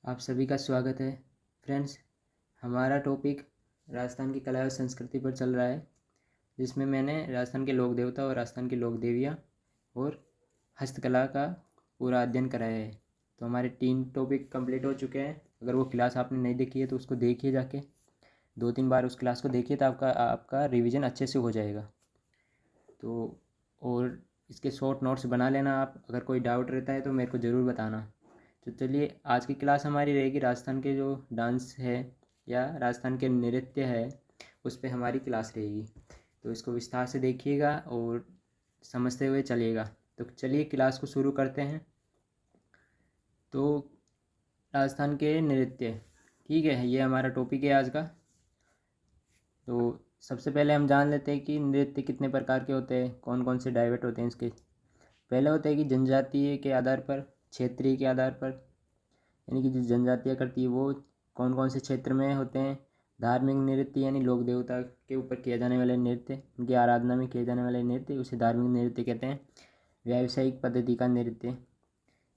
आप सभी का स्वागत है। फ्रेंड्स, हमारा टॉपिक राजस्थान की कला और संस्कृति पर चल रहा है, जिसमें मैंने राजस्थान के लोक देवता और राजस्थान की लोक देवियाँ और हस्तकला का पूरा अध्ययन कराया है। तो हमारे 3 टॉपिक कंप्लीट हो चुके हैं। अगर वो क्लास आपने नहीं देखी है तो उसको देखिए, जाके 2-3 बार उस क्लास को देखिए तो आपका रिवीजन अच्छे से हो जाएगा। तो और इसके शॉर्ट नोट्स बना लेना आप। अगर कोई डाउट रहता है तो मेरे को ज़रूर बताना। तो चलिए, आज की क्लास हमारी रहेगी राजस्थान के जो डांस है या राजस्थान के नृत्य है उस पर हमारी क्लास रहेगी। तो इसको विस्तार से देखिएगा और समझते हुए चलिएगा। तो चलिए क्लास को शुरू करते हैं। तो राजस्थान के नृत्य, ठीक है, ये हमारा टॉपिक है आज का। तो सबसे पहले हम जान लेते हैं कि नृत्य कितने प्रकार के होते हैं, कौन कौन से डाइवर्ट होते हैं इसके। पहले होता है कि जनजातीय के आधार पर, क्षेत्रीय के आधार पर, यानी कि जो जनजातियाँ करती है वो कौन कौन से क्षेत्र में होते हैं। धार्मिक नृत्य यानी लोक देवता के ऊपर किया जाने वाले नृत्य, उनकी आराधना में किए जाने वाले नृत्य, उसे धार्मिक नृत्य कहते हैं। व्यावसायिक पद्धति का नृत्य,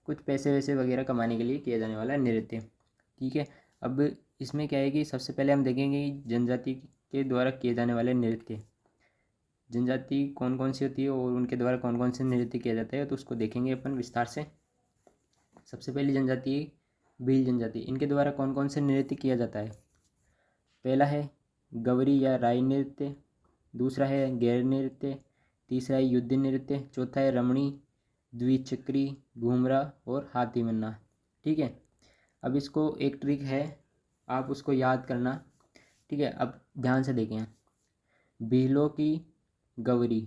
कुछ पैसे वैसे वगैरह कमाने के लिए किया जाने वाला नृत्य, ठीक है। अब इसमें क्या है कि सबसे पहले हम देखेंगे कि जनजाति के द्वारा किए जाने वाले नृत्य, जनजाति कौन कौन सी होती है और उनके द्वारा कौन कौन से नृत्य किया जाता है, तो उसको देखेंगे अपन विस्तार से। सबसे पहली जनजाति भील जनजाति, इनके द्वारा कौन कौन से नृत्य किया जाता है। पहला है गवरी या राई नृत्य, दूसरा है गैर नृत्य, तीसरा है युद्ध नृत्य, चौथा है रमणी, द्विचक्री, घूमरा और हाथी मन्ना, ठीक है। अब इसको एक ट्रिक है, आप उसको याद करना, ठीक है। अब ध्यान से देखें, भीलों की गवरी,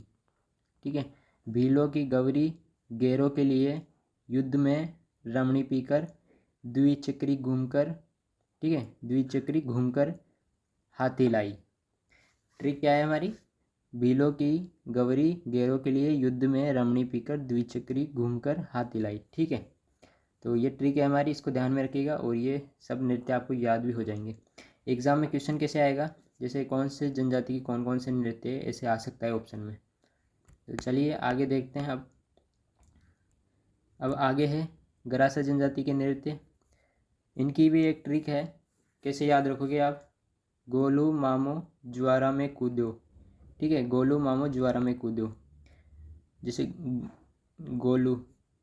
ठीक है, भीलों की गवरी गैरों के लिए युद्ध में रमणी पीकर द्विचक्री घूमकर, ठीक है, द्विचक्री घूमकर हाथी लाई। ट्रिक क्या है हमारी, भीलों की गवरी गैरों के लिए युद्ध में रमणी पीकर द्विचक्री घूमकर हाथी लाई, ठीक है। तो ये ट्रिक है हमारी, इसको ध्यान में रखिएगा और ये सब नृत्य आपको याद भी हो जाएंगे। एग्जाम में क्वेश्चन कैसे आएगा, जैसे कौन से जनजाति की कौन कौन से नृत्य है, ऐसे आ सकता है ऑप्शन में। तो चलिए आगे देखते हैं। अब आगे है गरासा जनजाति के नृत्य। इनकी भी एक ट्रिक है, कैसे याद रखोगे आप, गोलू मामो ज्वारा में कूदो, ठीक है, गोलू मामो ज्वारा में कूदो। जैसे गोलू,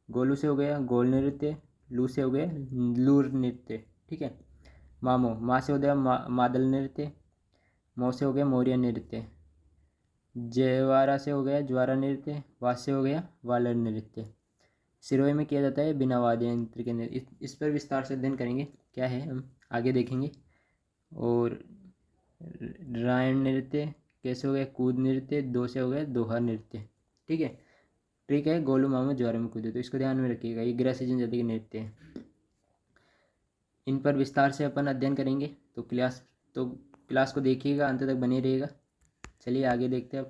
गोलू से हो गया गोल नृत्य, लू से हो गया लूर नृत्य, ठीक है। मामो, माँ से हो गया मादल नृत्य, मो से हो गया मौर्य नृत्य, जयवारा से हो गया ज्वारा नृत्य, वास से हो गया वालर नृत्य। सिरोही में किया जाता है बिना वाद्य यंत्र के नृत्य। इस पर विस्तार से अध्ययन करेंगे, क्या है हम आगे देखेंगे। और रायण नृत्य कैसे हो गया, कूद नृत्य, दो से हो गया दोहा नृत्य, ठीक है। ट्रिक है गोलू मामू ज्वार में कूदे, तो इसको ध्यान में रखिएगा, ये ग्रासी जनजाति के नृत्य है। इन पर विस्तार से अपन अध्ययन करेंगे, तो क्लास को देखिएगा, अंत तक बने रहिएगा। चलिए आगे देखते हैं।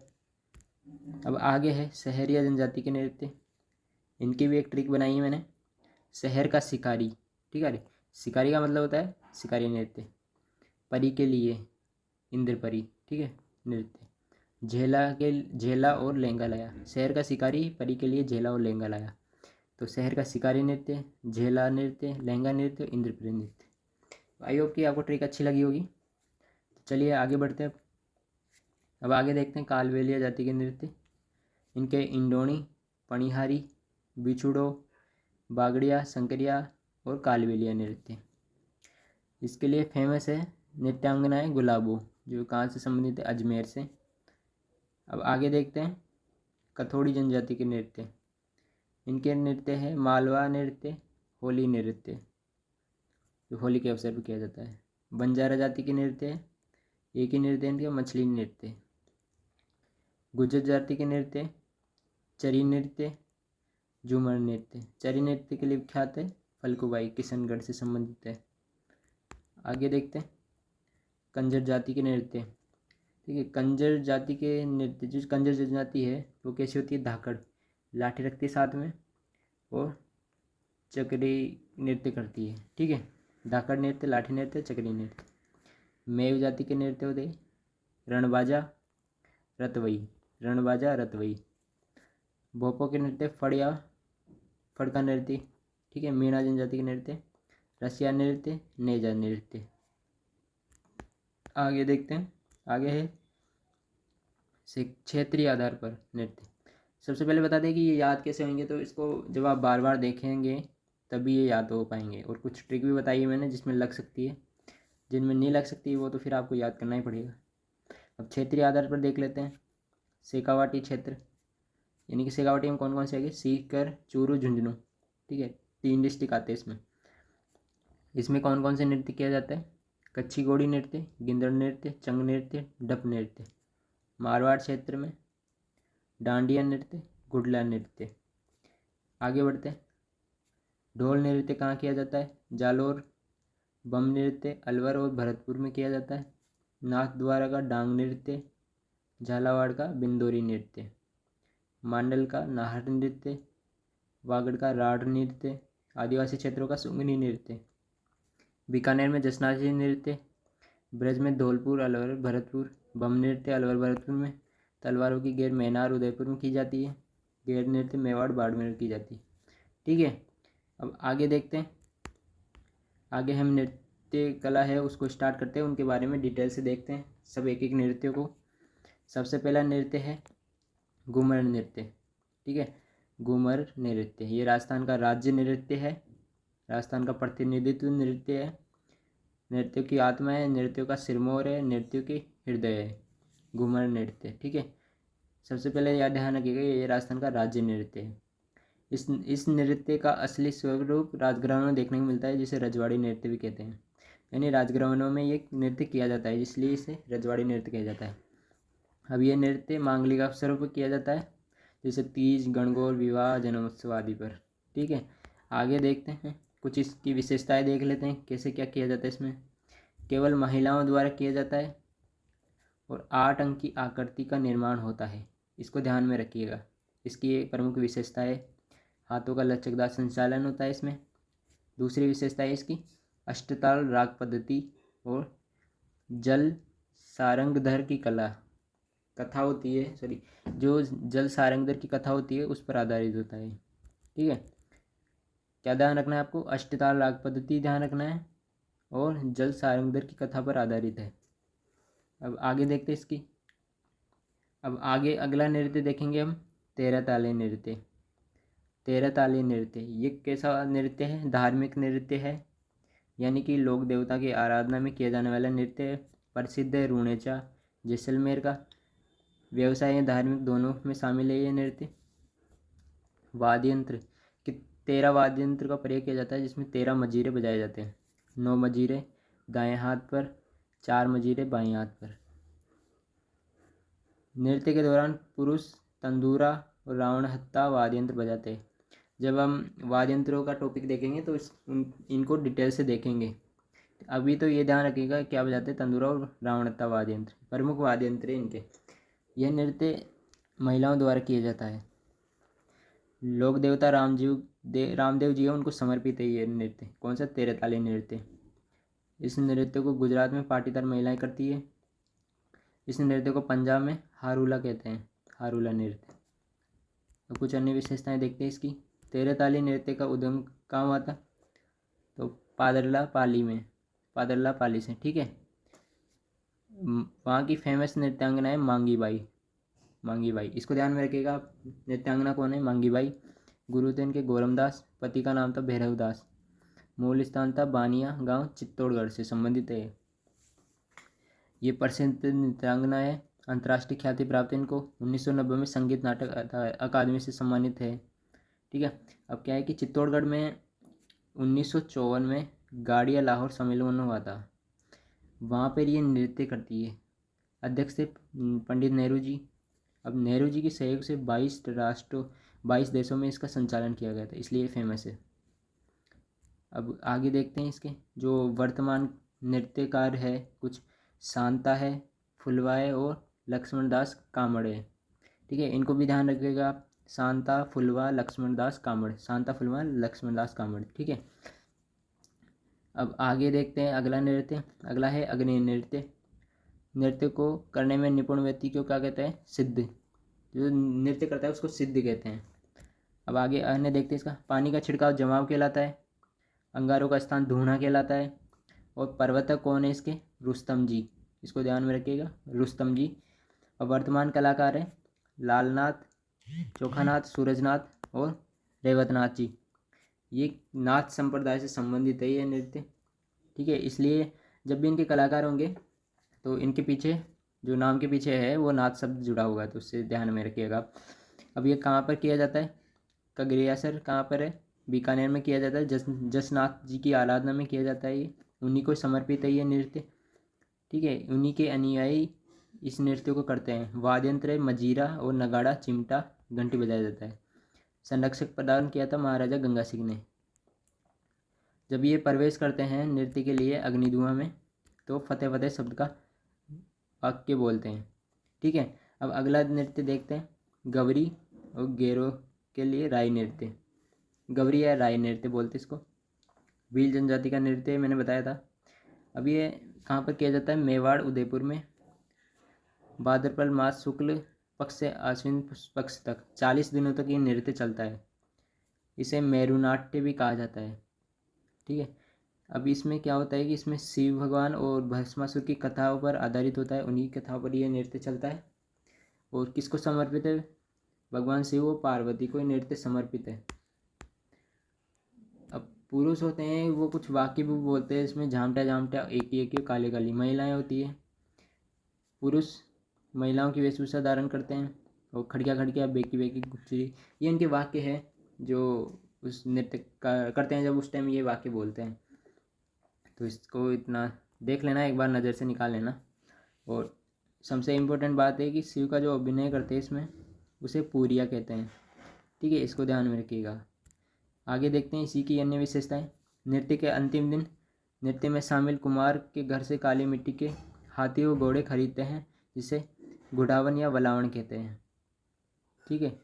अब आगे है शहरिया जनजाति के नृत्य। इनकी भी एक ट्रिक बनाई है मैंने, शहर का शिकारी, ठीक है। शिकारी का मतलब होता है शिकारी नृत्य। परी के लिए इंद्र परी, ठीक है, नृत्य। झेला और लहंगा लाया, शहर का शिकारी परी के लिए झेला और लहंगा लाया। तो शहर का शिकारी नृत्य, झेला नृत्य, लहंगा नृत्य, इंद्रपरी नृत्य। आई होप कि आपको ट्रिक अच्छी लगी होगी। तो चलिए आगे बढ़ते हैं। अब आगे देखते हैं कालबेलिया जाति के नृत्य। इनके इंडोनी, पणिहारी, बिछुड़ो, बागड़िया, संकरिया और कालबेलिया नृत्य। इसके लिए फेमस है नृत्यांगनाएं गुलाबो, जो कहाँ से संबंधित है, अजमेर से। अब आगे देखते हैं कथोड़ी जनजाति के नृत्य। इनके नृत्य है मालवा नृत्य, होली नृत्य, जो होली के अवसर पर किया जाता है। बंजारा जाति के नृत्य है, एक ही नृत्य इनके मछली नृत्य। गुर्जर जाति के नृत्य चरी नृत्य, झूमर नृत्य। चरी नृत्य के लिए विख्यात है फलकुबाई, किशनगढ़ से संबंधित है। आगे देखते हैं कंजर जाति के नृत्य, ठीक है। कंजर जाति के नृत्य, जो कंजर जनजाति है वो कैसी होती है, धाकड़, लाठी रखती है साथ में और चक्री नृत्य करती है, ठीक है। धाकड़ नृत्य, लाठी नृत्य, चक्री नृत्य। मेव जाति के नृत्य होते रणबाजा, रतवई, रणबाजा, रतवई। भोपो के नृत्य फड़का नृत्य, ठीक है। मीणा जनजाति के नृत्य रसिया नृत्य, नेजा नृत्य। आगे देखते हैं, आगे है क्षेत्रीय आधार पर नृत्य। सबसे पहले बता दें कि ये याद कैसे होंगे, तो इसको जब आप बार बार देखेंगे तभी ये याद हो पाएंगे। और कुछ ट्रिक भी बताई है मैंने जिसमें लग सकती है, जिनमें नहीं लग सकती वो तो फिर आपको याद करना ही पड़ेगा। अब क्षेत्रीय आधार पर देख लेते हैं। शेखावाटी क्षेत्र, यानी कि शेखावाटी में कौन कौन से आएंगे, सीकर, चूरू, झुंझुनू। ठीक है, 3 डिस्ट्रिक्ट आते हैं इसमें। इसमें कौन कौन से नृत्य किया जाता है, कच्छी घोड़ी नृत्य, गिंदड़ नृत्य, चंग नृत्य, डप नृत्य। मारवाड़ क्षेत्र में डांडिया नृत्य, गुडला नृत्य। आगे बढ़ते हैं, ढोल नृत्य कहाँ किया जाता है, जालोर। बम नृत्य अलवर और भरतपुर में किया जाता है। नाथद्वारा का डांग नृत्य, झालावाड़ का बिंदोरी नृत्य, मांडल का नाहर नृत्य, वागड़ का राढ़ नृत्य, आदिवासी क्षेत्रों का सुंगनी नृत्य, बीकानेर में जसनाची नृत्य, ब्रज में धौलपुर, अलवर, भरतपुर। बम नृत्य अलवर, भरतपुर में। तलवारों की गेर मैनार, उदयपुर में की जाती है। गेर नृत्य मेवाड़, बाड़मेर की जाती है। ठीक है, अब आगे देखते हैं। आगे हम नृत्य कला है उसको स्टार्ट करते हैं, उनके बारे में डिटेल से देखते हैं सब एक एक नृत्यों को। सबसे पहला नृत्य है घूमर नृत्य। ठीक है, घूमर नृत्य ये राजस्थान का राज्य नृत्य है, राजस्थान का प्रतिनिधित्व नृत्य है। नृत्यों की आत्मा है, नृत्यों का सिरमौर है, नृत्यों की हृदय है घूमर नृत्य। ठीक है, सबसे पहले याद ध्यान रखिएगा ये राजस्थान का राज्य नृत्य है। इस नृत्य का असली स्वरूप राजघरानों में देखने को मिलता है, जिसे रजवाड़ी नृत्य भी कहते हैं। यानी राजघरानों में ये नृत्य किया जाता है, इसलिए इसे रजवाड़ी नृत्य कहा जाता है। अब ये नृत्य मांगलिक अवसरों पर किया जाता है, जैसे तीज, गणगौर, विवाह, जन्मोत्सव आदि पर। ठीक है, आगे देखते हैं, कुछ इसकी विशेषताएं देख लेते हैं कैसे क्या किया जाता है। इसमें केवल महिलाओं द्वारा किया जाता है और 8 अंक की आकृति का निर्माण होता है, इसको ध्यान में रखिएगा। इसकी एक प्रमुख विशेषता है हाथों का लचकदार संचालन होता है इसमें। दूसरी विशेषता है इसकी अष्टताल राग पद्धति और जल सारंगधर की कथा होती है, जो जल सारंगधर की कथा होती है उस पर आधारित होता है। ठीक है, क्या ध्यान रखना है आपको, अष्टताल राग पद्धति ध्यान रखना है और जल सारंगधर की कथा पर आधारित है। अब आगे देखते हैं इसकी। अब आगे अगला नृत्य देखेंगे हम, 13 ताली नृत्य। 13 ताली नृत्य ये कैसा नृत्य है, धार्मिक नृत्य है, यानी कि लोक देवता की आराधना में किया जाने वाला नृत्य है। प्रसिद्ध है रूणेचा, जैसलमेर का। व्यवसाय या धार्मिक दोनों में शामिल है ये नृत्य। वाद्य यंत्र कि 13 वाद्य यंत्र का प्रयोग किया जाता है, जिसमें 13 मजीरे बजाए जाते हैं। 9 मजीरे दाएं हाथ पर, 4 मजीरे बाएं हाथ पर। नृत्य के दौरान पुरुष तंदूरा और रावण हत्ता वाद्य यंत्र बजाते हैं। जब हम वाद्य यंत्रों का टॉपिक देखेंगे तो इनको डिटेल से देखेंगे। अभी तो ये ध्यान रखिएगा क्या बजाते हैं, तंदूरा और रावण हत्ता वाद्य यंत्र प्रमुख वाद्य यंत्र है इनके। यह नृत्य महिलाओं द्वारा किया जाता है। लोक देवता रामदेव जी है, उनको समर्पित है ये नृत्य। कौन सा, 13 ताली नृत्य। इस नृत्य को गुजरात में पाटीदार महिलाएं करती है। इस नृत्य को पंजाब में हारूला कहते हैं, हारूला नृत्य। तो कुछ अन्य विशेषताएं देखते हैं इसकी। 13 ताली नृत्य का उद्गम कहाँ हुआ था, तो पादरला पाली से। ठीक है, वहाँ की फेमस नृत्यांगना है मांगी बाई, इसको ध्यान में रखिएगा। नृत्यांगना कौन है, मांगी बाई। गुरु थे इनके गोरमदास, पति का नाम था भैरवदास। मूल स्थान था बानिया गांव, चित्तौड़गढ़ से संबंधित है। ये प्रसिद्ध नृत्यांगना है, अंतर्राष्ट्रीय ख्याति प्राप्त है इनको। 1990 में संगीत नाटक अकादमी से सम्मानित है। ठीक है, अब क्या है कि चित्तौड़गढ़ में 1954 में गाड़िया लाहौर सम्मेलन हुआ था, वहाँ पर ये नृत्य करती है। अध्यक्ष थे पंडित नेहरू जी। अब नेहरू जी के सहयोग से 22 देशों में इसका संचालन किया गया था, इसलिए फेमस है। अब आगे देखते हैं इसके जो वर्तमान नृत्यकार है, कुछ शांता है, फुलवा है और लक्ष्मण दास कामड़ है। ठीक है, इनको भी ध्यान रखिएगा आप, शांता, फुलवा, लक्ष्मण दास कामड़, शांता, फुलवा, लक्ष्मण दास कामड़। ठीक है, अब आगे देखते हैं अगला नृत्य। अगला है अग्नि नृत्य। नृत्य को करने में निपुण व्यक्ति को क्या कहते हैं, सिद्ध। जो नृत्य करता है उसको सिद्ध कहते हैं। अब आगे अन्य देखते हैं इसका। पानी का छिड़काव जमाव कहलाता है। अंगारों का स्थान धूना कहलाता है। और प्रवर्तक कौन है इसके? रुस्तम जी, इसको ध्यान में रखिएगा, रुस्तम जी। और वर्तमान कलाकार है लालनाथ, चोखानाथ, सूरजनाथ और रेवतनाथ जी। ये नाथ संप्रदाय से संबंधित है ये नृत्य, ठीक है। इसलिए जब भी इनके कलाकार होंगे तो इनके पीछे जो नाम के पीछे है वो नाथ शब्द जुड़ा होगा, तो उससे ध्यान में रखिएगा। अब ये कहाँ पर किया जाता है? कगरियासर कहाँ पर है? बीकानेर में किया जाता है। जसनाथ जी की आराधना में किया जाता है। ये उन्हीं को समर्पित है ये नृत्य, ठीक है। उन्हीं के अनुयायी इस नृत्य को करते हैं। वाद्य यंत्र है मजीरा और नगाड़ा, चिमटा, घंटी बजाया जाता है। संरक्षक प्रदान किया था महाराजा गंगा सिंह ने। जब ये प्रवेश करते हैं नृत्य के लिए अग्निधुआं में तो फतेह फतेह शब्द का वाक्य बोलते हैं, ठीक है। अब अगला नृत्य देखते हैं, गवरी और गेरो के लिए राई नृत्य। गवरी या राई नृत्य बोलते इसको। भील जनजाति का नृत्य मैंने बताया था। अब ये कहाँ पर किया जाता है? मेवाड़, उदयपुर में। भाद्रपद मास शुक्ल पक्ष से आश्विन पक्ष तक 40 दिनों तक ये नृत्य चलता है। इसे मेरुनाट्य भी कहा जाता है, ठीक है। अब इसमें क्या होता है कि इसमें शिव भगवान और भस्मासुर की कथाओं पर आधारित होता है, उन्हीं कथाओं पर यह नृत्य चलता है। और किसको समर्पित है? भगवान शिव और पार्वती को नृत्य समर्पित है। अब पुरुष होते हैं वो कुछ वाक्य भी बोलते हैं इसमें, झामटा झामटा, एक ही काले काली। महिलाएं होती है, पुरुष महिलाओं की वेशभूषा धारण करते हैं और खड़किया खड़किया, बेकी बेकी, गुच्ची, ये इनके वाक्य है जो उस नृत्य का करते हैं जब उस टाइम ये वाक्य बोलते हैं। तो इसको इतना देख लेना, एक बार नज़र से निकाल लेना। और सबसे इम्पोर्टेंट बात है कि शिव का जो अभिनय करते हैं इसमें उसे पूरिया कहते हैं, ठीक है, इसको ध्यान में रखिएगा। आगे देखते हैं इसी की अन्य विशेषताएं। नृत्य के अंतिम दिन नृत्य में शामिल कुमार के घर से काली मिट्टी के हाथी व घोड़े खरीदते हैं, जिसे गुड़ावन या वलावन कहते हैं, ठीक है।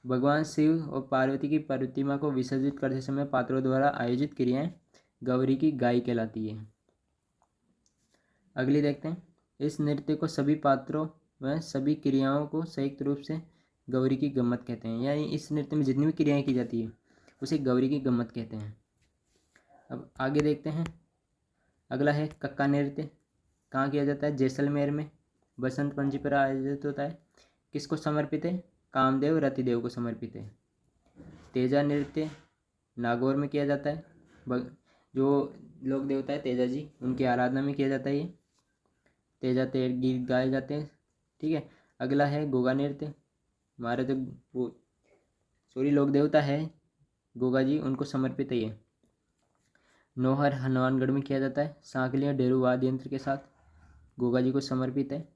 भगवान शिव और पार्वती की प्रतिमा को विसर्जित करते समय पात्रों द्वारा आयोजित क्रियाएं गौरी की गाय कहलाती है। अगली देखते हैं, इस नृत्य को सभी पात्रों व सभी क्रियाओं को संयुक्त रूप से गौरी की गम्मत कहते हैं। यानी इस नृत्य में जितनी भी क्रियाएं की जाती है उसे गौरी की गम्मत कहते हैं। अब आगे देखते हैं, अगला है कक्का नृत्य। कहाँ किया जाता है? जैसलमेर में बसंत पंचमी पर आयोजित होता है। किसको समर्पित है? कामदेव रतिदेव को समर्पित है। तेजा नृत्य नागौर में किया जाता है। जो लोक देवता है तेजा जी, उनकी आराधना में किया जाता है। ये तेजा तेर गीत गाए जाते हैं, ठीक है। अगला है गोगा नृत्य। हमारे जो वो लोक देवता है गोगा जी, उनको समर्पित है ये। नौहर हनुमानगढ़ में किया जाता है। सांकलिया डेरू वाद्य यंत्र के साथ गोगा जी को समर्पित है।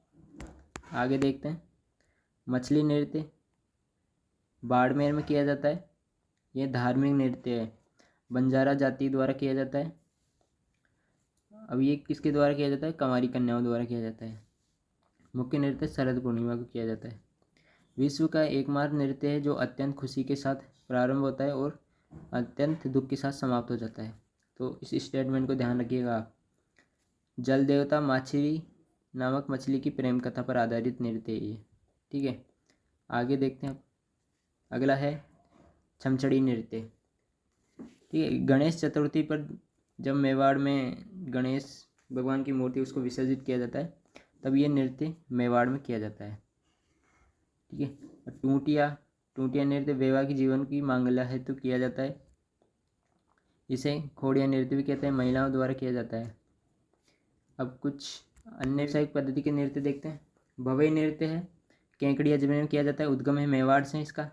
आगे देखते हैं, मछली नृत्य बाड़मेर में किया जाता है। यह धार्मिक नृत्य है, बंजारा जाति द्वारा किया जाता है। अब ये किसके द्वारा किया जाता है? कंवारी कन्याओं द्वारा किया जाता है। मुख्य नृत्य शरद पूर्णिमा को किया जाता है। विश्व का एकमात्र नृत्य है जो अत्यंत खुशी के साथ प्रारंभ होता है और अत्यंत दुख के साथ समाप्त हो जाता है। तो इस स्टेटमेंट को ध्यान रखिएगा आप। जल देवता माछली नामक मछली की प्रेम कथा पर आधारित नृत्य है ये, ठीक है। आगे देखते हैं, अगला है छमछड़ी नृत्य, ठीक है। गणेश चतुर्थी पर जब मेवाड़ में गणेश भगवान की मूर्ति उसको विसर्जित किया जाता है तब ये नृत्य मेवाड़ में किया जाता है, ठीक है। टूटिया नृत्य वैवाहिक जीवन की मांगल्या हेतु किया जाता है। इसे खोड़िया नृत्य भी कहते हैं, महिलाओं द्वारा किया जाता है। अब कुछ अन्य व्यावसायिक पद्धति के नृत्य देखते हैं। भवई नृत्य है, केंकड़िया जिले में किया जाता है। उद्गम है मेवाड़ से इसका।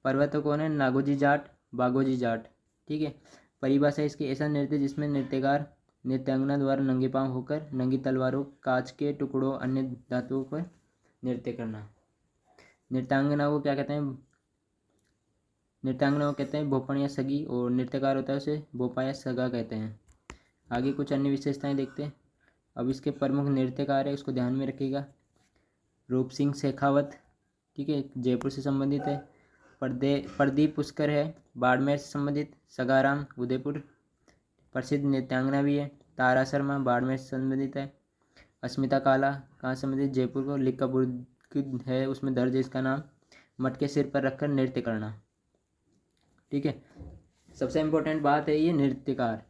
पर्वत कौन है? नागोजी जाट, बागोजी जाट, ठीक है। परिभाषा इसकी, ऐसा नृत्य जिसमें नृत्यकार नृत्यांगना द्वारा नंगे पांव होकर नंगी तलवारों, कांच के टुकड़ों, अन्य धातुओं पर नृत्य करना। नृत्यांगना को क्या कहते हैं? नृत्यांगना को कहते हैं भोपण या सगी, और नृत्यकार होता है उसे भोपा या सगा कहते हैं। आगे कुछ अन्य विशेषताएं देखते हैं। अब इसके प्रमुख नृत्यकार है, उसको ध्यान में रखिएगा। रूप सिंह शेखावत, ठीक है, जयपुर से संबंधित है। प्रदीप पुष्कर है, बाड़मेर से संबंधित। सगाराम उदयपुर प्रसिद्ध नृत्यांगना भी है। तारा शर्मा बाड़मेर से संबंधित है। अस्मिता काला कहाँ संबंधित? जयपुर को। लिक्का बुर्ग है, उसमें दर्ज है इसका नाम। मटके सिर पर रखकर नृत्य करना, ठीक है। सबसे इम्पोर्टेंट बात है ये नृत्यकार,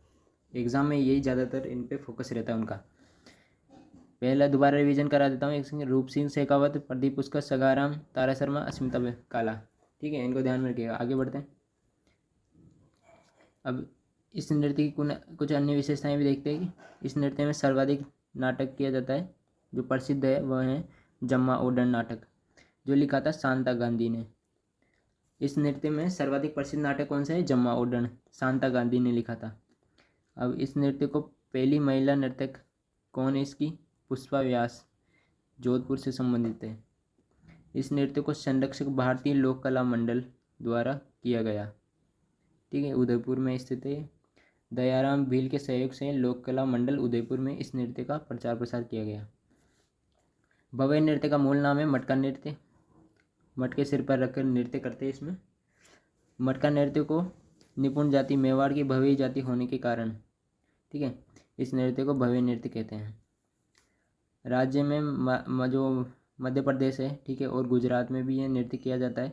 एग्ज़ाम में यही ज़्यादातर इन पे फोकस रहता है उनका। पहला दोबारा रिवीजन करा देता हूँ। एक सिंह रूप सिंह शेखावत, प्रदीप पुष्कर, सगाराम, तारा शर्मा, अस्मिता काला। ठीक है, इनको ध्यान में रखिएगा। आगे बढ़ते हैं। अब इस नृत्य की कुछ अन्य विशेषताएं भी देखते हैं कि इस नृत्य में सर्वाधिक नाटक किया जाता है। जो प्रसिद्ध है वह है जम्मा ओडन नाटक, जो लिखा था शांता गांधी ने। इस नृत्य में सर्वाधिक प्रसिद्ध नाटक कौन सा है? जम्मा ओडन, शांता गांधी ने लिखा था। अब इस नृत्य को पहली महिला नर्तक कौन है इसकी? पुष्पा व्यास, जोधपुर से संबंधित है। इस नृत्य को संरक्षक भारतीय लोक कला मंडल द्वारा किया गया। ठीक है, उदयपुर में स्थित है। दयाराम भील के सहयोग से लोक कला मंडल उदयपुर में इस नृत्य का प्रचार प्रसार किया गया। भव्य नृत्य का मूल नाम है मटका नृत्य। मटके सिर पर रखकर नृत्य करते हैं इसमें। मटका नृत्य को निपुण जाति मेवाड़ की भव्य जाति होने के कारण, ठीक है, इस नृत्य को भव्य नृत्य कहते हैं। राज्य में जो मध्य प्रदेश है, ठीक है, और गुजरात में भी ये नृत्य किया जाता है।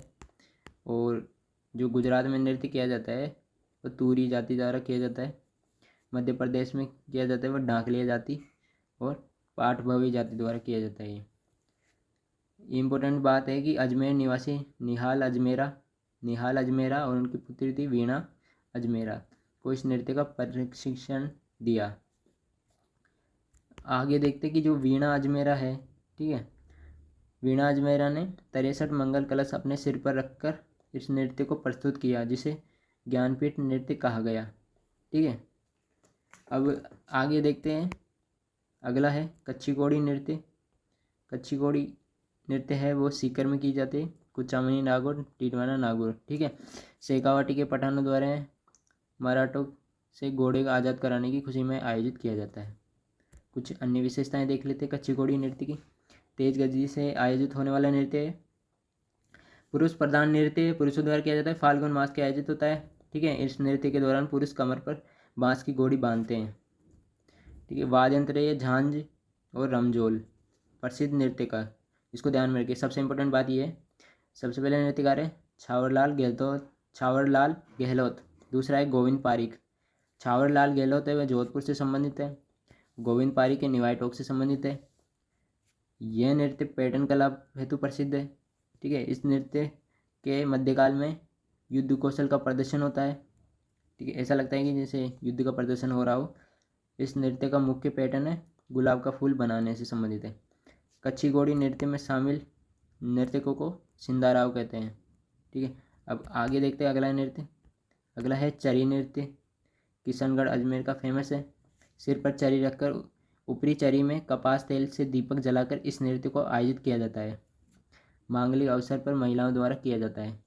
और जो गुजरात में नृत्य किया जाता है वो तूरी जाति द्वारा किया जाता है। मध्य प्रदेश में किया जाता है वो ढाकलिया जाति और पाठ भवी जाति द्वारा किया जाता है। ये इम्पोर्टेंट बात है कि अजमेर निवासी निहाल अजमेरा और उनकी पुत्री थी वीणा अजमेरा को इस नृत्य का प्रशिक्षण दिया। आगे देखते कि जो वीणा अजमेरा है, ठीक है, वीणा अजमेरा ने 63 मंगल कलश अपने सिर पर रखकर इस नृत्य को प्रस्तुत किया, जिसे ज्ञानपीठ नृत्य कहा गया। ठीक है, अब आगे देखते हैं। अगला है कच्ची घोड़ी नृत्य। कच्ची घोड़ी नृत्य है वो सीकर में की जाती है। कुचामनी नागौर, टीटवाना नागौर। ठीक है, शेखावाटी के पठानों द्वारा मराठों से घोड़े को आज़ाद कराने की खुशी में आयोजित किया जाता है। कुछ अन्य विशेषताएं देख लेते हैं कच्ची घोड़ी नृत्य की। तेज गति से आयोजित होने वाला नृत्य है। पुरुष प्रधान नृत्य पुरुषों द्वारा किया जाता है। फाल्गुन मास के आयोजित होता है। ठीक है, इस नृत्य के दौरान पुरुष कमर पर बांस की घोड़ी बांधते हैं। ठीक है, वाद्य यंत्र है झांझ और रमझोल। प्रसिद्ध नृत्य का, इसको ध्यान में रखिए। सबसे इंपॉर्टेंट बात ये है, सबसे पहले नृत्यकार है छावरलाल गहलोत। दूसरा है गोविंद पारिक। छावरलाल गहलोत है वह जोधपुर से संबंधित है। गोविंद पारिक के निवाई टोक से संबंधित है। यह नृत्य पैटर्न कला हेतु प्रसिद्ध है। ठीक है, इस नृत्य के मध्यकाल में युद्ध कौशल का प्रदर्शन होता है। ठीक है, ऐसा लगता है कि जैसे युद्ध का प्रदर्शन हो रहा हो। इस नृत्य का मुख्य पैटर्न है गुलाब का फूल बनाने से संबंधित है। कच्ची घोड़ी नृत्य में शामिल नर्तकों को सिंधाराव कहते हैं। ठीक है, अब आगे देखते हैं अगला नृत्य। अगला है चरी नृत्य। किशनगढ़ अजमेर का फेमस है। सिर पर चरी रखकर ऊपरी चरी में कपास तेल से दीपक जलाकर इस नृत्य को आयोजित किया जाता है। मांगलिक अवसर पर महिलाओं द्वारा किया जाता है।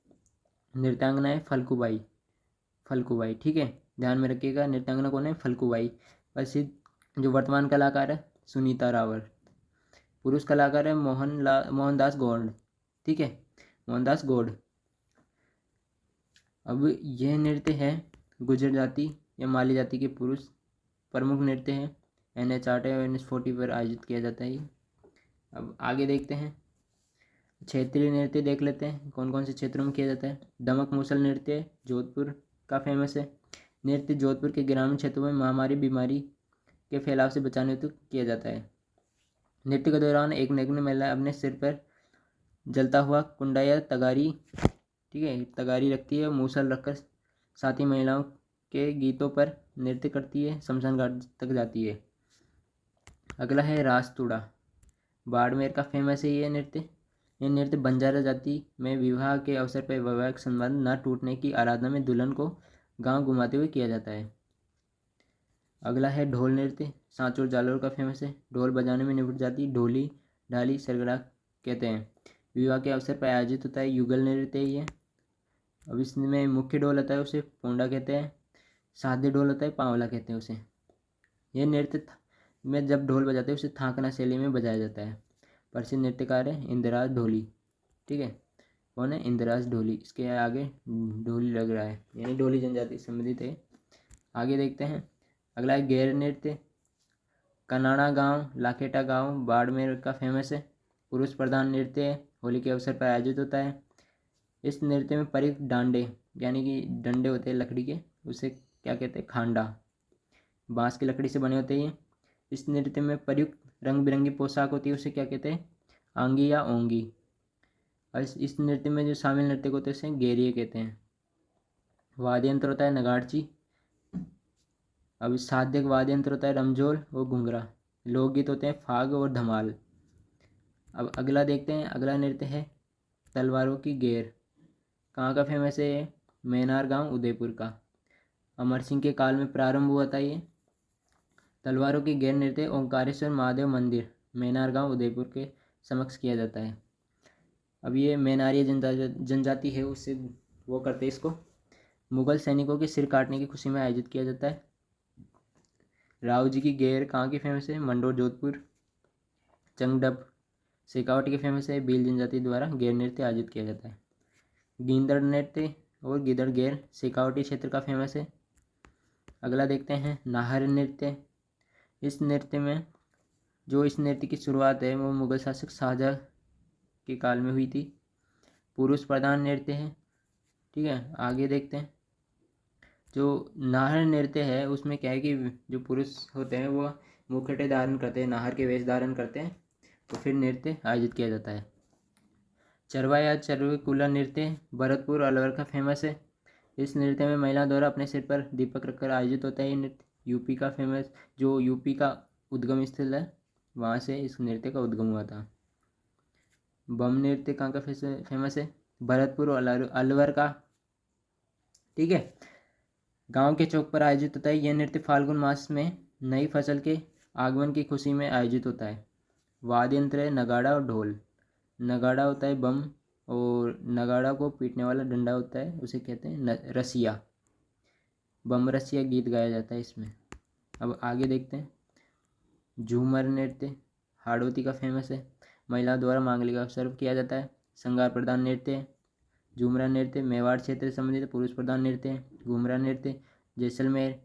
नृत्यांगना है फल्कुबाई। ठीक है, ध्यान में रखिएगा। नृत्यांगना कौन है? फल्कुबाई। प्रसिद्ध जो वर्तमान कलाकार है सुनीता रावल। पुरुष कलाकार है मोहनदास गौड़। ठीक है, मोहनदास गौड़। अब यह नृत्य है गुर्जर जाति या माली जाति के पुरुष प्रमुख नृत्य है। NH8 और NH40 पर आयोजित किया जाता है ये। अब आगे देखते हैं क्षेत्रीय नृत्य देख लेते हैं कौन कौन से क्षेत्रों में किया जाता है। दमक मुसल नृत्य जोधपुर का फेमस है। नृत्य जोधपुर के ग्रामीण क्षेत्रों में महामारी बीमारी के फैलाव से बचाने हेतु किया जाता है। नृत्य के दौरान एक नग्न महिला अपने सिर पर जलता हुआ कुंडा या तगारी, ठीक है, तगारी रखती है, मूसल रखकर साथी महिलाओं के गीतों पर नृत्य करती है, शमशान घाट तक जाती है। अगला है रास्तुड़ा। बाड़मेर का फेमस है ये नृत्य। यह नृत्य बंजारा जाति में विवाह के अवसर पर वैवाहिक संबंध न टूटने की आराधना में दुल्हन को गांव घुमाते हुए किया जाता है। अगला है ढोल नृत्य। सांचौर जालौर का फेमस है। ढोल बजाने में निपुण जाति ढोली ढाली सरगड़ा कहते हैं। विवाह के अवसर पर आयोजित होता है। युगल नृत्य ये। अब इसमें मुख्य ढोल होता है उसे पोंडा कहते हैं। सादे ढोल होता है पावला कहते हैं उसे। यह नृत्य में जब ढोल बजाते हैं उसे थाकना शैली में बजाया जाता है। प्रसिद्ध नृत्यकार है इंदिराज ढोली। ठीक है, कौन है? इंदिराज ढोली। इसके आगे ढोली लग रहा है, यानी ढोली जनजाति संबंधित है। आगे देखते हैं। अगला है गैर नृत्य। कनाड़ा गांव लाखेटा गांव बाड़मेर का फेमस है। पुरुष प्रधान नृत्य है। होली के अवसर पर आयोजित होता है। इस नृत्य में परिक डांडे यानी कि डंडे होते हैं लकड़ी के, उसे क्या कहते हैं, खांडा। बांस की लकड़ी से बने होते हैं। इस नृत्य में प्रयुक्त रंग बिरंगी पोशाक होती है, उसे क्या कहते हैं, आंगी या ओंगी। और इस नृत्य में जो शामिल नृत्य होते हैं उसे गेरिए कहते हैं। वाद्य यंत्र होता है नगाड़ची। अब साध्यक वाद्य यंत्र होता है रमझोल और घुंघरा। लोकगीत होते हैं फाग और धमाल। अब अगला देखते हैं, अगला नृत्य है तलवारों की गेर। कहाँ का फेमस है ये, मैनार गांव उदयपुर का। अमर सिंह के काल में प्रारंभ हुआ था ये। तलवारों की गेर नृत्य ओंकारेश्वर महादेव मंदिर मैनार गांव उदयपुर के समक्ष किया जाता है। अब ये मैनारिया जनजाति है, उससे वो करते हैं इसको। मुगल सैनिकों के सिर काटने की खुशी में आयोजित किया जाता है। राव जी की गेर कहाँ की फेमस है, मंडोर जोधपुर। चंगडप शेखावटी के फेमस है। भील जनजाति द्वारा गेर नृत्य आयोजित किया जाता है। गींदड़ नृत्य और गिदड़ गेर शेखावटी क्षेत्र का फेमस है। अगला देखते हैं नाहर नृत्य। इस नृत्य में इस नृत्य की शुरुआत है वो मुगल शासक शाहजहाँ के काल में हुई थी। पुरुष प्रधान नृत्य है। ठीक है, आगे देखते हैं। जो नाहर नृत्य है उसमें क्या है कि जो पुरुष होते हैं वो मुखटे धारण करते हैं, नाहर के वेश धारण करते हैं, तो फिर नृत्य आयोजित किया जाता है। चरवा या चरवेकुला नृत्य भरतपुर अलवर का फेमस है। इस नृत्य में महिला द्वारा अपने सिर पर दीपक रखकर आयोजित होता है। ये नृत्य यूपी का फेमस, जो यूपी का उद्गम स्थल है वहाँ से इस नृत्य का उद्गम हुआ था। बम नृत्य कहाँ का फेमस है, भरतपुर और अलवर का। ठीक है, गांव के चौक पर आयोजित होता है। यह नृत्य फाल्गुन मास में नई फसल के आगमन की खुशी में आयोजित होता है। वाद्य यंत्र है नगाड़ा और ढोल। नगाड़ा होता है बम, और नगाड़ा को पीटने वाला डंडा होता है, उसे कहते हैं रसिया। बम रसिया गीत गाया जाता है इसमें। अब आगे देखते हैं। झूमर नृत्य हाड़ौती का फेमस है। महिला द्वारा मांगलिक अवसर किया जाता है। श्रृंगार प्रधान नृत्य है। झूमरा नृत्य मेवाड़ क्षेत्र से संबंधित पुरुष प्रधान नृत्य है। घूमरा नृत्य जैसलमेर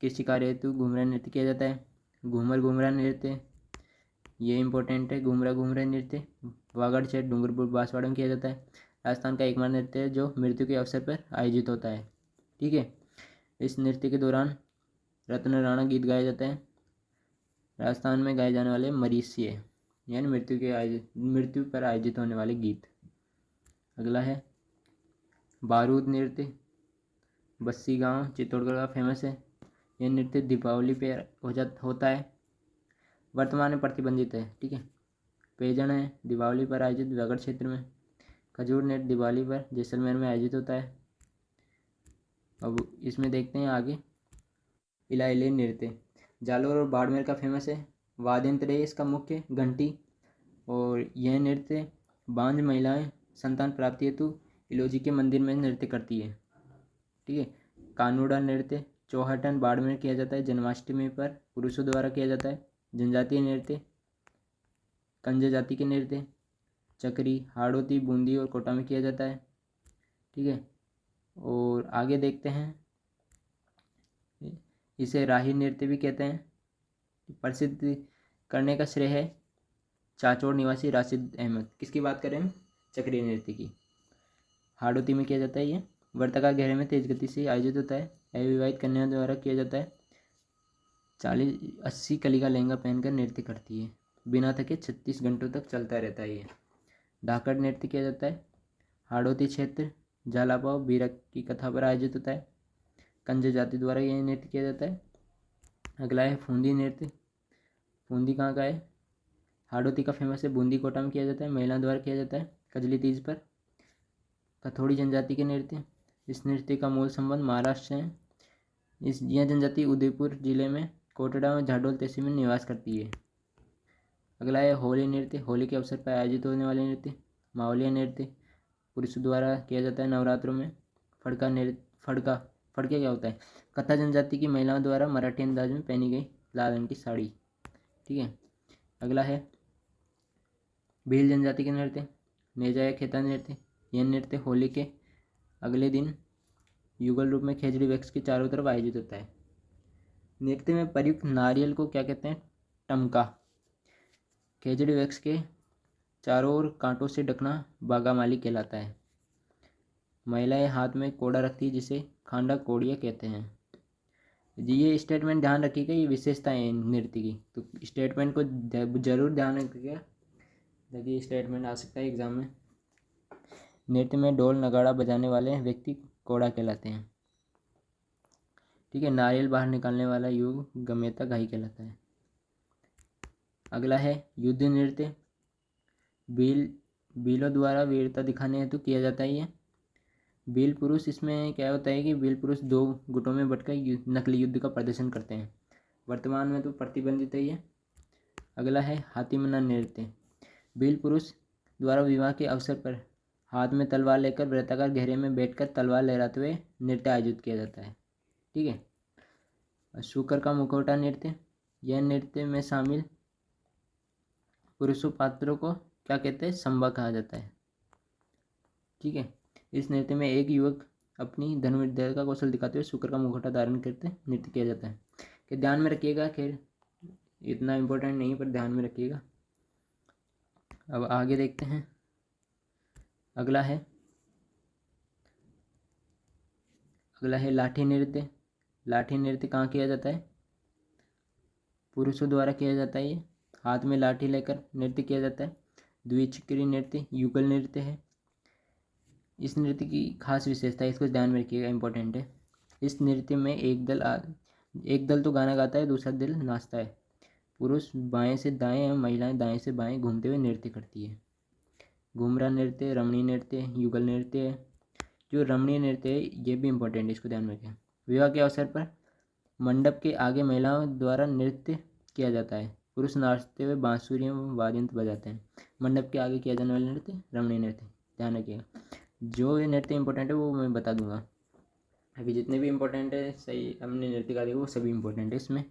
के शिकार हेतु घूमरा नृत्य किया जाता है। घूमर घूमरा नृत्य ये इंपॉर्टेंट है। घूमरा घूमरा नृत्य वागड़ क्षेत्र डूंगरपुर बांसवाड़ा में किया जाता है। राजस्थान का एकमात्र नृत्य है जो मृत्यु के अवसर पर आयोजित होता है। ठीक है, इस नृत्य के दौरान रत्न राणा गीत गाया जाता है। राजस्थान में गाए जाने वाले मरीसिए यानी मृत्यु पर आयोजित होने वाले गीत। अगला है बारूद नृत्य। बस्सी गांव चित्तौड़गढ़ का फेमस है। यह नृत्य दीपावली पे होता है। वर्तमान में प्रतिबंधित है। ठीक है, पेजन है दिवाली पर आयोजित वागड़ क्षेत्र में। खजूर नृत्य दिवाली पर जैसलमेर में आयोजित होता है। अब इसमें देखते हैं आगे इलाइले नृत्य जालोर और बाड़मेर का फेमस है। वाद्य यंत्र है इसका मुख्य घंटी, और यह नृत्य बांझ महिलाएं संतान प्राप्ति हेतु इलोजी के मंदिर में नृत्य करती है। ठीक है, कानूड़ा नृत्य चौहटन बाड़मेर किया जाता है। जन्माष्टमी पर पुरुषों द्वारा किया जाता है। जनजातीय नृत्य कंज जाति के नृत्य चक्री हाड़ौती बूंदी और कोटा में किया जाता है। ठीक है, और आगे देखते हैं, इसे राही नृत्य भी कहते हैं। प्रसिद्ध करने का श्रेय है चाचौड़ निवासी राशिद अहमद। किसकी बात करें हम, चक्रीय नृत्य की। हाड़ौती में किया जाता है। ये वर्तका घेरे में तेज गति से आयोजित होता है। अविवाहित कन्याओं द्वारा किया जाता है। 40-80 कली का लहंगा पहनकर नृत्य करती है। बिना थके 36 घंटों तक चलता रहता है। ये धाकड़ नृत्य किया जाता है। हाड़ौती क्षेत्र झालापाव बीरक की कथा पर आयोजित होता है। कंज जाति द्वारा यह नृत्य किया जाता है। अगला है फूंदी नृत्य। फूंदी कहाँ का है, हाड़ौती का फेमस है। बूंदी कोटा में किया जाता है। महिलाओं द्वारा किया जाता है कजली तीज पर। कथोड़ी जनजाति के नृत्य, इस नृत्य का मूल संबंध महाराष्ट्र से है। यह जनजाति उदयपुर जिले में कोटड़ा और झाडोल तहसील में निवास करती है। अगला है होली नृत्य। होली के अवसर पर आयोजित होने वाले नृत्य। मावलिया नृत्य पुरुषों द्वारा किया जाता है नवरात्रों में। फड़का नृत्य फड़के क्या होता है, कथा जनजाति की महिलाओं द्वारा मराठी अंदाज में पहनी गई लाल रंग की साड़ी। ठीक है, अगला है भील जनजाति के नृत्य नेजा या खेता नृत्य। यह नृत्य होली के अगले दिन युगल रूप में खेजड़ी वृक्ष के चारों तरफ आयोजित होता है। नृत्य में प्रयुक्त नारियल को क्या कहते हैं, टमका। खेजड़ी वृक्ष के चारों ओर कांटों से ढकना बागामाली कहलाता है। महिलाएं हाथ में कोड़ा रखती है जिसे खांडा कोड़िया कहते हैं। जी ये स्टेटमेंट ध्यान रखिएगा, ये विशेषताएं हैं नृत्य की, तो स्टेटमेंट को जरूर ध्यान रखिएगा, देखिए स्टेटमेंट आ सकता है एग्जाम में। नृत्य में ढोल नगाड़ा बजाने वाले व्यक्ति कोड़ा कहलाते हैं। ठीक है, नारियल बाहर निकालने वाला युग गमेता घाई कहलाता है। अगला है युद्ध नृत्य, बीलों द्वारा वीरता दिखाने हेतु किया जाता है ये। बील पुरुष, इसमें क्या होता है कि बील पुरुष दो गुटों में बटकर नकली युद्ध का प्रदर्शन करते हैं, वर्तमान में तो प्रतिबंधित है ये। अगला है हाथीमना नृत्य, बील पुरुष द्वारा विवाह के अवसर पर हाथ में तलवार लेकर वृत्ताकार घेरे में बैठकर तलवार लहराते हुए नृत्य आयोजित किया जाता है। ठीक है, शुकर का मुखौटा नृत्य, यह नृत्य में शामिल पुरुषों पात्रों को क्या कहते हैं, संभा कहा जाता है। ठीक है, इस नृत्य में एक युवक अपनी धनुर्विद्या का कौशल दिखाते हुए शुकर का मुखौटा धारण करते नृत्य किया जाता है। कि ध्यान में रखिएगा, खैर इतना इम्पोर्टेंट नहीं पर ध्यान में रखिएगा। अब आगे देखते हैं, अगला है लाठी नृत्य। लाठी नृत्य कहाँ किया जाता है, पुरुषों द्वारा किया जाता है, ये हाथ में लाठी लेकर नृत्य किया जाता है। द्विचक्री नृत्य युगल नृत्य है। इस नृत्य की खास विशेषता है, इसको ध्यान में रखिएगा, इंपॉर्टेंट है। इस नृत्य में एक दल तो गाना गाता है, दूसरा दल नाचता है। पुरुष बाएं से दाएं एवं महिलाएं दाएं से बाएं घूमते हुए नृत्य करती है। घूमरा नृत्य, रमणीय नृत्य, युगल नृत्य है। जो रमणीय नृत्य है ये भी इंपॉर्टेंट है, इसको ध्यान में रखें। विवाह के अवसर पर मंडप के आगे महिलाओं द्वारा नृत्य किया जाता है। पुरुष नाचते हुए बांसुरी एवं वाद्य यंत्र बजाते हैं। मंडप के आगे किया जाने वाला नृत्य रमणीय नृत्य, ध्यान रखिएगा। जो ये नृत्य इंपॉर्टेंट है वो मैं बता दूंगा। अभी जितने भी इंपॉर्टेंट है सही हमने नृत्य का देखा वो सभी इंपॉर्टेंट है, इसमें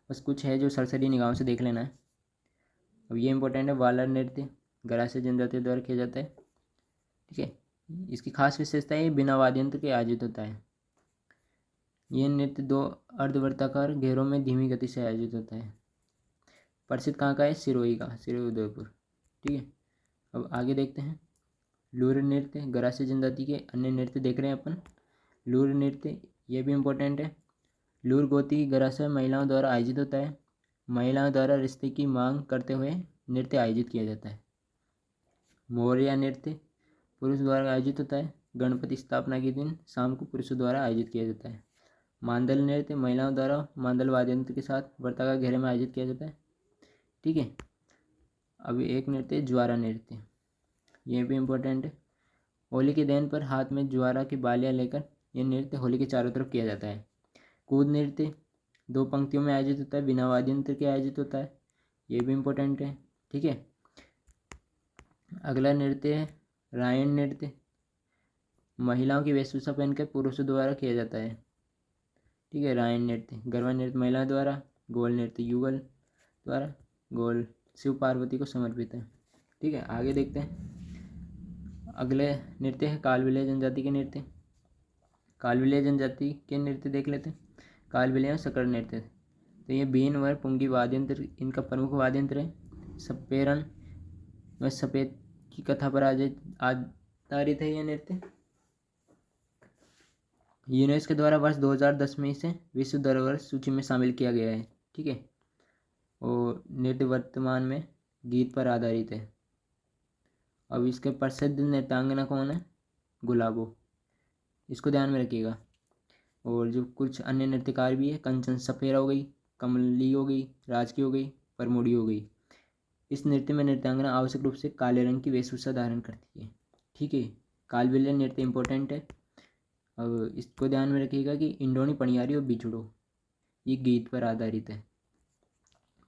बस कुछ है जो सरसरी निगाहों से देख लेना है। अब ये इंपॉर्टेंट है, वालर नृत्य गरासिया जनजाति द्वारा किया जाता है। ठीक है, इसकी खास विशेषता है बिना वाद्य यंत्र के आयोजित होता है। ये नृत्य 2 अर्धवृत्ताकार घेरों में धीमी गति से आयोजित होता है। प्रसिद्ध कहाँ का है, सिरोही का, सिरोही उदयपुर। ठीक है, अब आगे देखते हैं लूर नृत्य, गरासिया जनजाति के अन्य नृत्य देख रहे हैं अपन। लूर नृत्य ये भी इम्पोर्टेंट है। लूर गोती की गरासिया महिलाओं द्वारा आयोजित होता है। महिलाओं द्वारा रिश्ते की मांग करते हुए नृत्य आयोजित किया जाता है। मौर्या नृत्य पुरुष द्वारा आयोजित होता है। गणपति स्थापना के दिन शाम को पुरुषों द्वारा आयोजित किया जाता है। मांदल नृत्य महिलाओं द्वारा मांदल वाद्य यंत्र के साथ वर्ताकार घेरे में आयोजित किया जाता है। ठीक है, अभी एक नृत्य ज्वारा नृत्य, ये भी इम्पोर्टेंट है। होली के दिन पर हाथ में ज्वारा की बालियाँ लेकर यह नृत्य होली के चारों तरफ किया जाता है। कूद नृत्य 2 पंक्तियों में आयोजित होता है, बिना वाद्य यंत्र के आयोजित होता है, ये भी इम्पोर्टेंट है। ठीक है, अगला नृत्य है रायण नृत्य, महिलाओं की वेशभूषा पहनकर पुरुषों द्वारा किया जाता है। ठीक है, रायण नृत्य। गरबा नृत्य महिलाओं द्वारा। गोल नृत्य युगल द्वारा। गोल शिव पार्वती को समर्पित है। ठीक है, आगे देखते हैं। अगले नृत्य है कालबेलिया जनजाति के नृत्य। कालबेलिया जनजाति के नृत्य देख लेते हैं। कालबेलिया सकड़ नृत्य, तो ये बीन व पुंगी वाद्य यंत्र इनका प्रमुख वाद्य यंत्र है। सपेरन व सफेद की कथा पर आधारित है यह नृत्य। यूनेस्को द्वारा वर्ष 2010 में इसे विश्व धरोहर सूची में शामिल किया गया है। ठीक है, और नृत्य वर्तमान में गीत पर आधारित है। अब इसके प्रसिद्ध नृत्यांगना कौन है, गुलाबो, इसको ध्यान में रखिएगा। और जो कुछ अन्य नृत्यकार भी है, कंचन सफेरा हो गई, कमली हो गई, राजकी हो गई, परमोड़ी हो गई। इस नृत्य में नृत्यांगना आवश्यक रूप से काले रंग की वेशभूषा धारण करती है। ठीक है, कालबेलिया नृत्य इंपॉर्टेंट है। अब इसको ध्यान में रखिएगा कि इंडोनी पनियारी और बिछड़ो ये गीत पर आधारित है।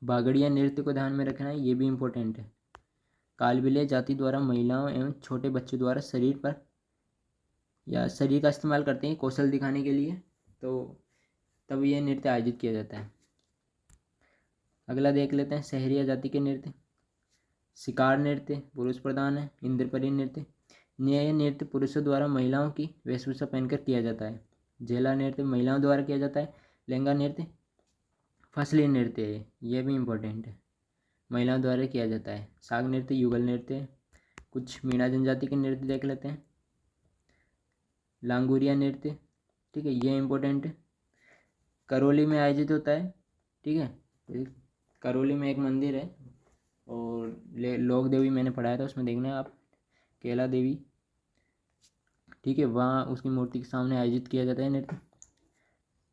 बागड़िया नृत्य को ध्यान में रखना है, ये भी इम्पोर्टेंट है। कालबेलिया जाति द्वारा महिलाओं एवं छोटे बच्चों द्वारा शरीर पर या शरीर का इस्तेमाल करते हैं कौशल दिखाने के लिए, तो तब यह नृत्य आयोजित किया जाता है। अगला देख लेते हैं सहरिया जाति के नृत्य। शिकार नृत्य पुरुष प्रधान है। इंद्रपरी नृत्य, यह नृत्य पुरुषों द्वारा महिलाओं की वेशभूषा पहनकर किया जाता है। झेला नृत्य महिलाओं द्वारा किया जाता है। लहंगा नृत्य फसली नृत्य है, यह भी इम्पोर्टेंट है, महिलाओं द्वारा किया जाता है। साग नृत्य युगल नृत्य है। कुछ मीणा जनजाति के नृत्य देख लेते हैं। लांगुरिया नृत्य ठीक है, ये इम्पोर्टेंट है। करौली में आयोजित होता है, ठीक है। तो करौली में एक मंदिर है और लोक देवी मैंने पढ़ाया था, उसमें देखना है आप, कैला देवी, ठीक है। वहाँ उसकी मूर्ति के सामने आयोजित किया जाता है नृत्य।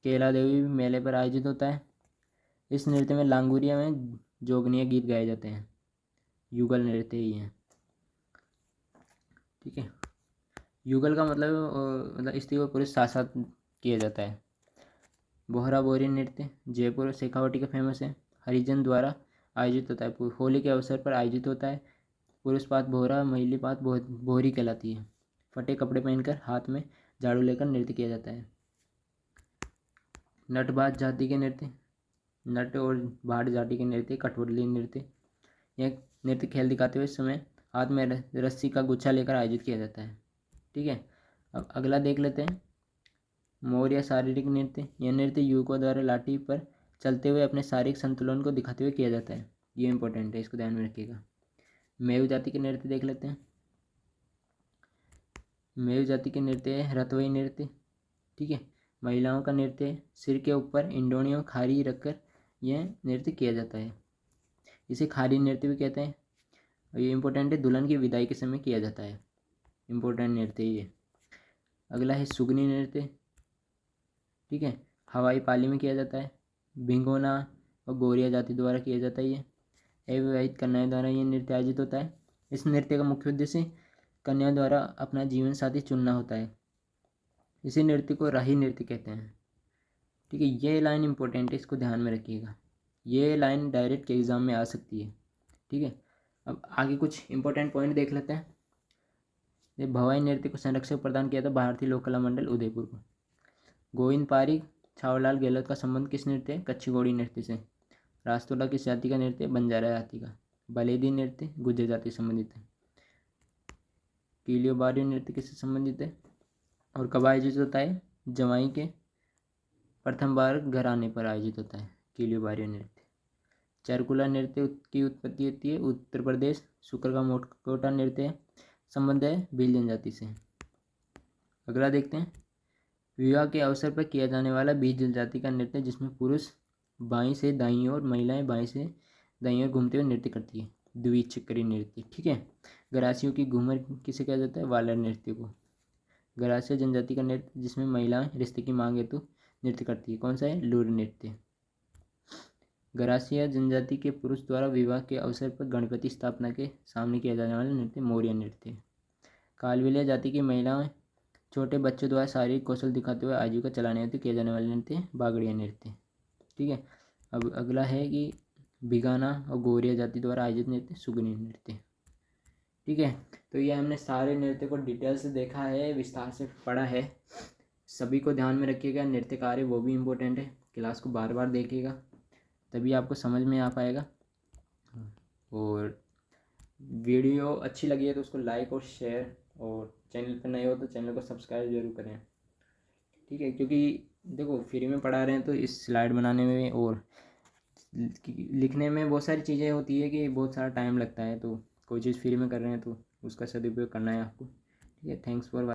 कैला देवी मेले पर आयोजित होता है। इस नृत्य में लांगुरिया में जोगनीय गीत गाए जाते हैं। युगल नृत्य ही है, ठीक है। युगल का मतलब स्त्री और पुरुष साथ साथ किया जाता है। बोहरा बोरी नृत्य जयपुर शेखावटी का फेमस है। हरिजन द्वारा आयोजित होता है, होली के अवसर पर आयोजित होता है। पुरुष पात बोहरा, महिला पात बोहरी कहलाती है। फटे कपड़े पहनकर हाथ में झाड़ू लेकर नृत्य किया जाता है। नटभाट जाति के नृत्य, नट और भाट जाति के नृत्य कठपुतली नृत्य। यह नृत्य खेल दिखाते हुए समय हाथ में रस्सी का गुच्छा लेकर आयोजित किया जाता है, ठीक है। अब अगला देख लेते हैं, मोर या शारीरिक नृत्य। यह नृत्य युवकों द्वारा लाठी पर चलते हुए अपने शारीरिक संतुलन को दिखाते हुए किया जाता है। ये इंपॉर्टेंट है, इसको ध्यान में रखिएगा। मेरु जाति के नृत्य देख लेते हैं। मेरु जाति के नृत्य है रतवई नृत्य, ठीक है। महिलाओं का नृत्य है। सिर के ऊपर इंडोनियों खारी रखकर यह नृत्य किया जाता है। इसे खारी नृत्य भी कहते हैं। और ये इंपॉर्टेंट है, दुल्हन की विदाई के समय किया जाता है। इंपॉर्टेंट नृत्य ये। अगला है सुगनी नृत्य, ठीक है। हवाई पाली में किया जाता है। भिंगोना और गोरिया जाति द्वारा किया जाता है। ये अविवाहित कन्याओं द्वारा ये नृत्य आयोजित होता है। इस नृत्य का मुख्य उद्देश्य कन्या द्वारा अपना जीवन साथी चुनना होता है। इसी नृत्य को राही नृत्य कहते हैं, ठीक है। ये लाइन इंपॉर्टेंट है, इसको ध्यान में रखिएगा। ये लाइन डायरेक्ट के एग्जाम में आ सकती है, ठीक है। अब आगे कुछ इंपॉर्टेंट पॉइंट देख लेते हैं। ये भवाई नृत्य को संरक्षण प्रदान किया था भारतीय लोक कला मंडल उदयपुर को। गोविंद पारिक छावलाल गहलोत का संबंध किस नृत्य है? कच्छी घोड़ी नृत्य से। रास्तोला किस जाति का नृत्य? बंजारा जाति का। बलेदी नृत्य गुर्जर जाति से संबंधित है। कीलियोबारी नृत्य किससे संबंधित है और कब आयोजित होता है? जवाई के प्रथम बार घर आने पर आयोजित होता है कीलियोबारी नृत्य। चरकुला नृत्य की उत्पत्ति होती है उत्तर प्रदेश। शुक्र का मोटकोटा नृत्य संबंध है भील जनजाति से। अगला देखते हैं, विवाह के अवसर पर किया जाने वाला भील जनजाति का नृत्य जिसमें पुरुष बाईं से दाईं और महिलाएं बाईं से दाईं ओर घूमते हुए नृत्य करती है, द्विचक्री नृत्य, ठीक है। गरासियों की घूमर किसे कहा जाता है? वालर नृत्य को। गरासिया जनजाति का नृत्य जिसमें महिलाएं रिश्ते की मांग हेतु नृत्य करती है, कौन सा है? लूर नृत्य। गरासिया जनजाति के पुरुष द्वारा विवाह के अवसर पर गणपति स्थापना के सामने किया जाने वाला नृत्य मौर्य नृत्य। कालवेलिया जाति की महिलाएं छोटे बच्चों द्वारा शारीरिक कौशल दिखाते हुए आजीविका चलाने हेतु किया जाने वाला नृत्य बागड़िया नृत्य, ठीक है। अब अगला है कि भिगाना और गोरिया जाति द्वारा आयोजित नृत्य सुगनी नृत्य, ठीक है। तो ये हमने सारे नृत्य को डिटेल से देखा है, विस्तार से पढ़ा है। सभी को ध्यान में रखिएगा, नृत्य कार्य वो भी इम्पोर्टेंट है। क्लास को बार बार देखिएगा तभी आपको समझ में आ पाएगा। और वीडियो अच्छी लगी है तो उसको लाइक और शेयर, और चैनल पर नए हो तो चैनल को सब्सक्राइब जरूर करें, ठीक है। क्योंकि देखो फ्री में पढ़ा रहे हैं तो इस स्लाइड बनाने में और लिखने में बहुत सारी चीज़ें होती है कि बहुत सारा टाइम लगता है, तो कोई चीज़ फ्री में कर रहे हैं तो उसका सदुपयोग करना है आपको, ठीक है। Thanks for